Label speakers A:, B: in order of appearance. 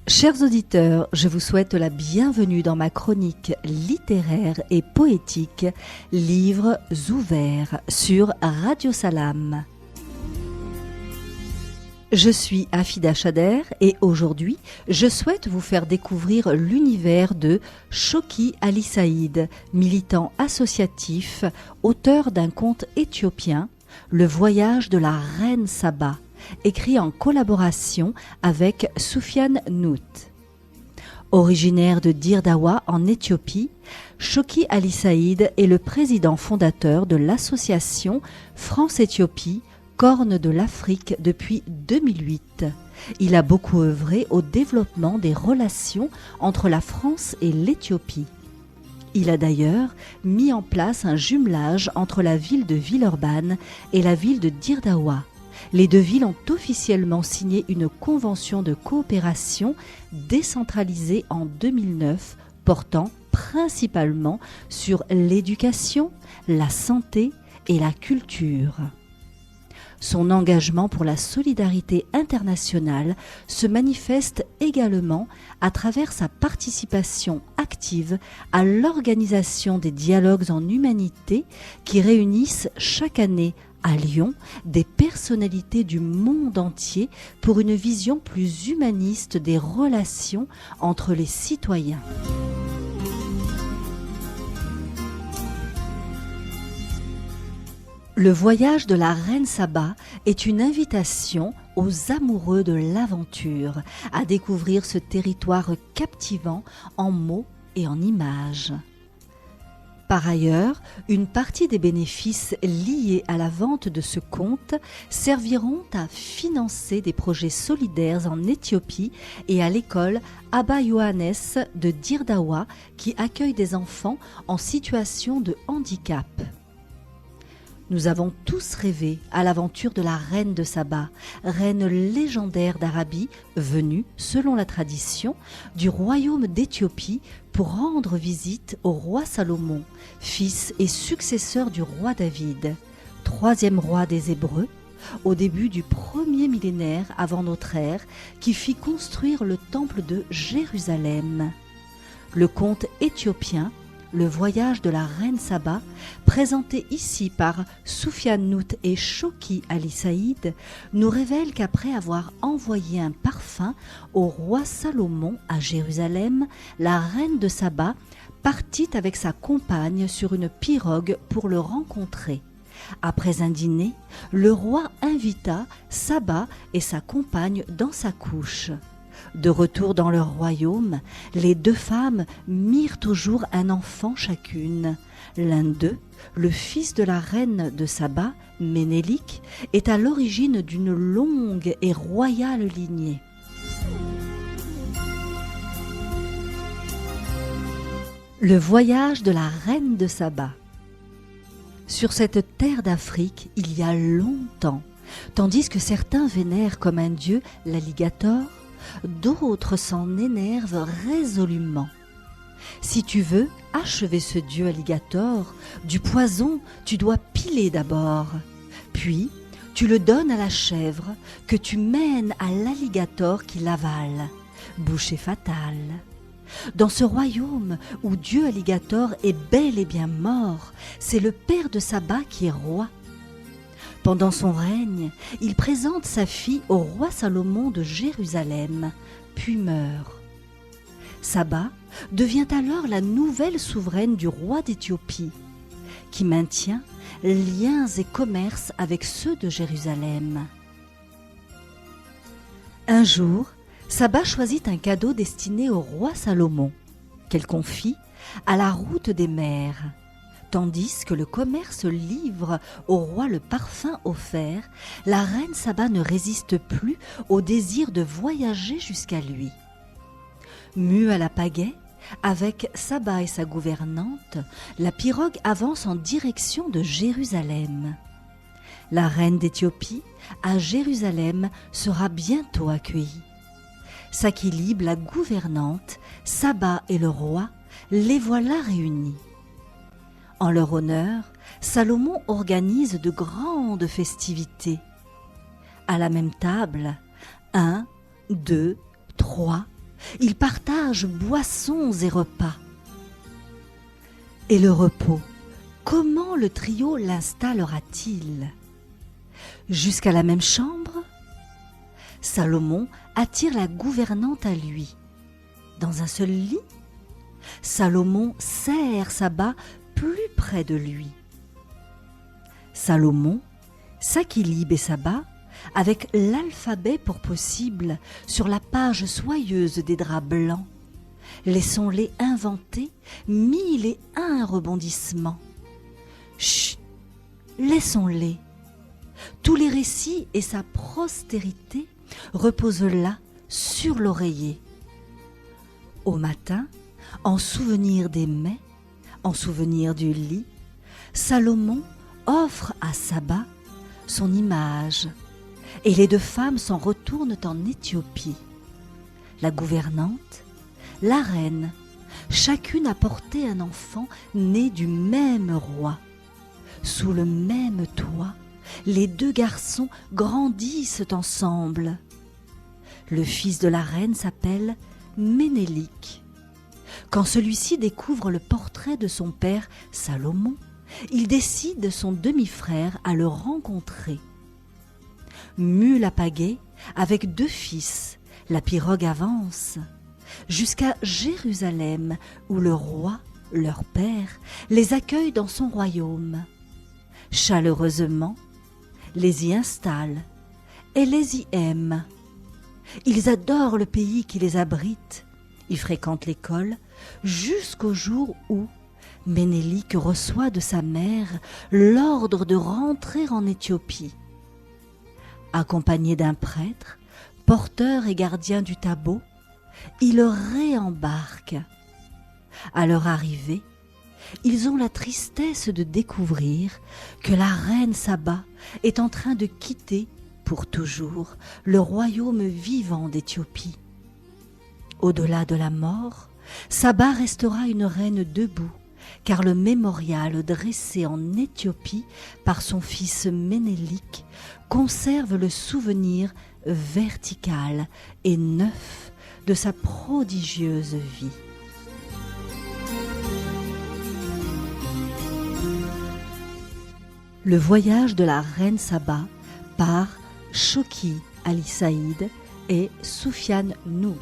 A: Chers auditeurs, je vous souhaite la bienvenue dans ma chronique littéraire et poétique Livres ouverts sur Radio Salam. Je suis Afida Chader et aujourd'hui, je souhaite vous faire découvrir l'univers de Choki Ali Saïd, militant associatif, auteur d'un conte éthiopien, Le voyage de la reine Saba, écrit en collaboration avec Soufiane Nout. Originaire de Dire Dawa en Éthiopie, Choki Ali Saïd est le président fondateur de l'association France-Éthiopie, Corne de l'Afrique depuis 2008. Il a beaucoup œuvré au développement des relations entre la France et l'Éthiopie. Il a d'ailleurs mis en place un jumelage entre la ville de Villeurbanne et la ville de Dire Dawa. Les deux villes ont officiellement signé une convention de coopération décentralisée en 2009, portant principalement sur l'éducation, la santé et la culture. Son engagement pour la solidarité internationale se manifeste également à travers sa participation active à l'organisation des dialogues en humanité qui réunissent chaque année à Lyon des personnalités du monde entier pour une vision plus humaniste des relations entre les citoyens. Le voyage de la reine Saba est une invitation aux amoureux de l'aventure à découvrir ce territoire captivant en mots et en images. Par ailleurs, une partie des bénéfices liés à la vente de ce conte serviront à financer des projets solidaires en Éthiopie et à l'école Abba Yohannes de Dire Dawa qui accueille des enfants en situation de handicap. Nous avons tous rêvé à l'aventure de la reine de Saba, reine légendaire d'Arabie, venue, selon la tradition, du royaume d'Éthiopie pour rendre visite au roi Salomon, fils et successeur du roi David, troisième roi des Hébreux, au début du premier millénaire avant notre ère, qui fit construire le temple de Jérusalem. Le conte éthiopien Le voyage de la reine Saba, présenté ici par Soufiane Nout et Choki Ali Saïd, nous révèle qu'après avoir envoyé un parfum au roi Salomon à Jérusalem, la reine de Saba partit avec sa compagne sur une pirogue pour le rencontrer. Après un dîner, le roi invita Saba et sa compagne dans sa couche. De retour dans leur royaume, les deux femmes mirent au jour un enfant chacune. L'un d'eux, le fils de la reine de Saba, Ménélik, est à l'origine d'une longue et royale lignée. Le voyage de la reine de Saba. Sur cette terre d'Afrique, il y a longtemps, tandis que certains vénèrent comme un dieu l'alligator, d'autres s'en énervent résolument. Si tu veux achever ce dieu alligator, du poison tu dois piler d'abord, puis tu le donnes à la chèvre que tu mènes à l'alligator qui l'avale. Bouchée fatale. Dans ce royaume où dieu alligator est bel et bien mort, c'est le père de Saba qui est roi. Pendant son règne, il présente sa fille au roi Salomon de Jérusalem, puis meurt. Saba devient alors la nouvelle souveraine du roi d'Éthiopie, qui maintient liens et commerces avec ceux de Jérusalem. Un jour, Saba choisit un cadeau destiné au roi Salomon, qu'elle confie à la route des mers. Tandis que le commerce livre au roi le parfum offert, la reine Saba ne résiste plus au désir de voyager jusqu'à lui. Mue à la pagaie, avec Saba et sa gouvernante, la pirogue avance en direction de Jérusalem. La reine d'Éthiopie, à Jérusalem, sera bientôt accueillie. Sakilib, la gouvernante, Saba et le roi, les voilà réunis. En leur honneur, Salomon organise de grandes festivités. À la même table, 1, 2, 3, Ils partagent boissons et repas. Et le repos, comment le trio l'installera-t-il? Jusqu'à la même chambre? Salomon attire la gouvernante à lui. Dans un seul lit? Salomon serre Saba plus près de lui. Salomon s'équilibre et Saba avec l'alphabet pour possible sur la page soyeuse des draps blancs. Laissons-les inventer 1001 rebondissements. Chut, laissons-les. Tous les récits et sa postérité reposent là sur l'oreiller. Au matin, en souvenir des mets, en souvenir du lit, Salomon offre à Saba son image et les deux femmes s'en retournent en Éthiopie. La gouvernante, la reine, chacune a porté un enfant né du même roi. Sous le même toit, les deux garçons grandissent ensemble. Le fils de la reine s'appelle Ménélik. Quand celui-ci découvre le portrait de son père Salomon, il décide son demi-frère à le rencontrer. Mule à pagaie, avec deux fils, la pirogue avance jusqu'à Jérusalem, où le roi, leur père, les accueille dans son royaume. Chaleureusement, les y installe et les y aime. Ils adorent le pays qui les abrite. Ils fréquentent l'école jusqu'au jour où Ménélik reçoit de sa mère l'ordre de rentrer en Éthiopie. Accompagné d'un prêtre, porteur et gardien du tabot, il réembarque. À leur arrivée, ils ont la tristesse de découvrir que la reine Saba est en train de quitter pour toujours le royaume vivant d'Éthiopie. Au-delà de la mort, Saba restera une reine debout, car le mémorial dressé en Éthiopie par son fils Ménélik conserve le souvenir vertical et neuf de sa prodigieuse vie. Le voyage de la reine Saba par Choki Ali Saïd et Soufiane Nout.